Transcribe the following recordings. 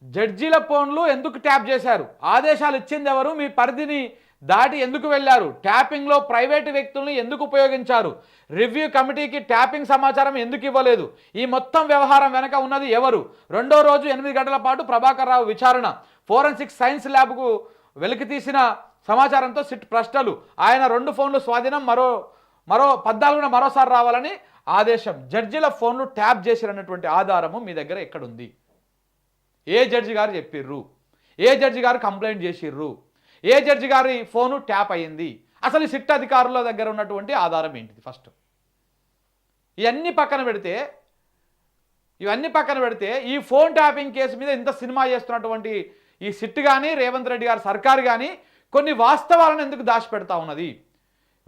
జడ్జీల ఫోన్లు ఎందుకు ట్యాప్ చేశారు? ఆదేశాలు ఇచ్చింది ఎవరు? మీ పరిధిని దాటి ఎందుకు వెళ్లారు? ట్యాపింగ్లో ప్రైవేటు వ్యక్తుల్ని ఎందుకు ఉపయోగించారు? రివ్యూ కమిటీకి ట్యాపింగ్ సమాచారం ఎందుకు ఇవ్వలేదు? ఈ మొత్తం వ్యవహారం వెనక ఉన్నది ఎవరు? రెండో రోజు 8 గంటల పాటు ప్రభాకర్ రావు విచారణ. ఫోరెన్సిక్ సైన్స్ ల్యాబ్కు వెలికితీసిన సమాచారంతో సిట్ ప్రశ్నలు. ఆయన 2 ఫోన్లు స్వాధీనం, మరో 14న మరోసారి రావాలని ఆదేశం. జడ్జిల ఫోన్లు ట్యాప్ చేసిరన్నటువంటి ఆధారము మీ దగ్గర ఎక్కడుంది? ఏ జడ్జి గారు చెప్పిర్రు? ఏ జడ్జి గారు కంప్లైంట్ చేసిర్రు? ఏ జడ్జి గారి ఫోను ట్యాప్ అయ్యింది? అసలు ఈ సిట్ అధికారుల దగ్గర ఉన్నటువంటి ఆధారం ఏంటిది? ఫస్ట్ ఇవన్నీ పక్కన పెడితే ఈ ఫోన్ ట్యాపింగ్ కేసు మీద ఇంత సినిమా చేస్తున్నటువంటి ఈ సిట్ కానీ రేవంత్ రెడ్డి గారి సర్కారు కానీ కొన్ని వాస్తవాలను ఎందుకు దాచిపెడతా ఉన్నది?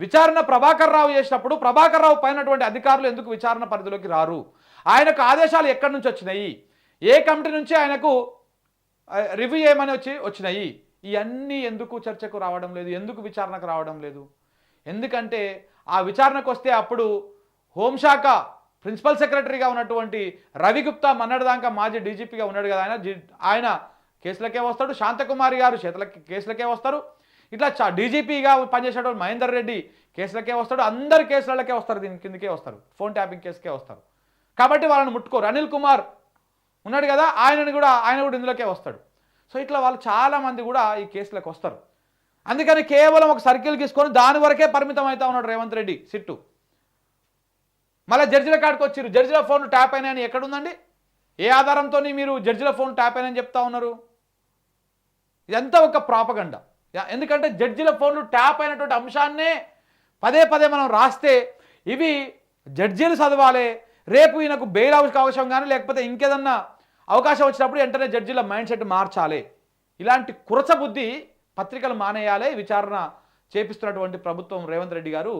విచారణ ప్రభాకర్ రావు చేసినప్పుడు ప్రభాకర్ రావు పైనటువంటి అధికారులు ఎందుకు విచారణ పరిధిలోకి రారు? ఆయనకు ఆదేశాలు ఎక్కడి నుంచి వచ్చినాయి? ఏ కమిటీ నుంచి ఆయనకు రివ్యూ చేయమని వచ్చినాయి? ఇవన్నీ ఎందుకు చర్చకు రావడం లేదు? ఎందుకు విచారణకు రావడం లేదు? ఎందుకంటే ఆ విచారణకు వస్తే అప్పుడు హోంశాఖ ప్రిన్సిపల్ సెక్రటరీగా ఉన్నటువంటి రవిగుప్తా మన్నడదాకా మాజీ డీజీపీగా ఉన్నాడు కదా, ఆయన కేసులకే వస్తాడు. శాంతకుమారి గారు కేసులకే వస్తారు. ఇట్లా డీజీపీగా పనిచేసేటువంటి మహేందర్ రెడ్డి కేసులకే వస్తాడు. అందరు కేసులకే వస్తారు, దీని కిందకే వస్తారు, ఫోన్ ట్యాపింగ్ కేసుకే వస్తారు. కాబట్టి వాళ్ళని ముట్టుకోరు. అనిల్ కుమార్ ఉన్నాడు కదా, ఆయన కూడా ఇందులోకే వస్తాడు. సో ఇట్లా వాళ్ళు చాలామంది కూడా ఈ కేసులకు వస్తారు. అందుకని కేవలం ఒక సర్కిల్ తీసుకొని దాని వరకే పరిమితం అవుతా ఉన్నాడు రేవంత్ రెడ్డి సిట్టు. మళ్ళీ జడ్జిల కాడికి వచ్చిరు, జడ్జిల ఫోన్లు ట్యాప్ అయినాయని ఎక్కడుందండి? ఏ ఆధారంతో మీరు జడ్జిల ఫోన్ ట్యాప్ అయినాయని చెప్తా ఉన్నారు? ఇదంతా ఒక ప్రాపగండా. ఎందుకంటే జడ్జిల ఫోన్లు ట్యాప్ అయినటువంటి అంశాన్నే పదే పదే మనం రాస్తే ఇవి జడ్జీలు చదవాలి. రేపు ఈయనకు బెయిల్ అవకాశం కానీ లేకపోతే ఇంకేదన్నా అవకాశం వచ్చినప్పుడు వెంటనే జడ్జీల మైండ్ సెట్ మార్చాలి. ఇలాంటి కురస బుద్ధి పత్రికలు మానేయాలి. విచారణ చేపిస్తున్నటువంటి ప్రభుత్వం రేవంత్ రెడ్డి గారు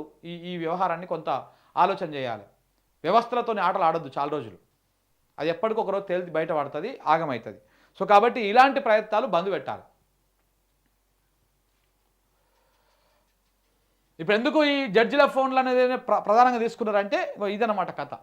ఈ వ్యవహారాన్ని కొంత ఆలోచన చేయాలి. వ్యవస్థలతోని ఆటలు ఆడొద్దు చాలా రోజులు. అది ఎప్పటికొకరోజు తేలిచి బయట పడుతుంది, ఆగమవుతుంది. సో కాబట్టి ఇలాంటి ప్రయత్నాలు బంద్ పెట్టాలి. ఇప్పుడు ఎందుకు ఈ జడ్జిల ఫోన్లు అనేది ప్రధానంగా తీసుకున్నారంటే ఇదన్నమాట కథ.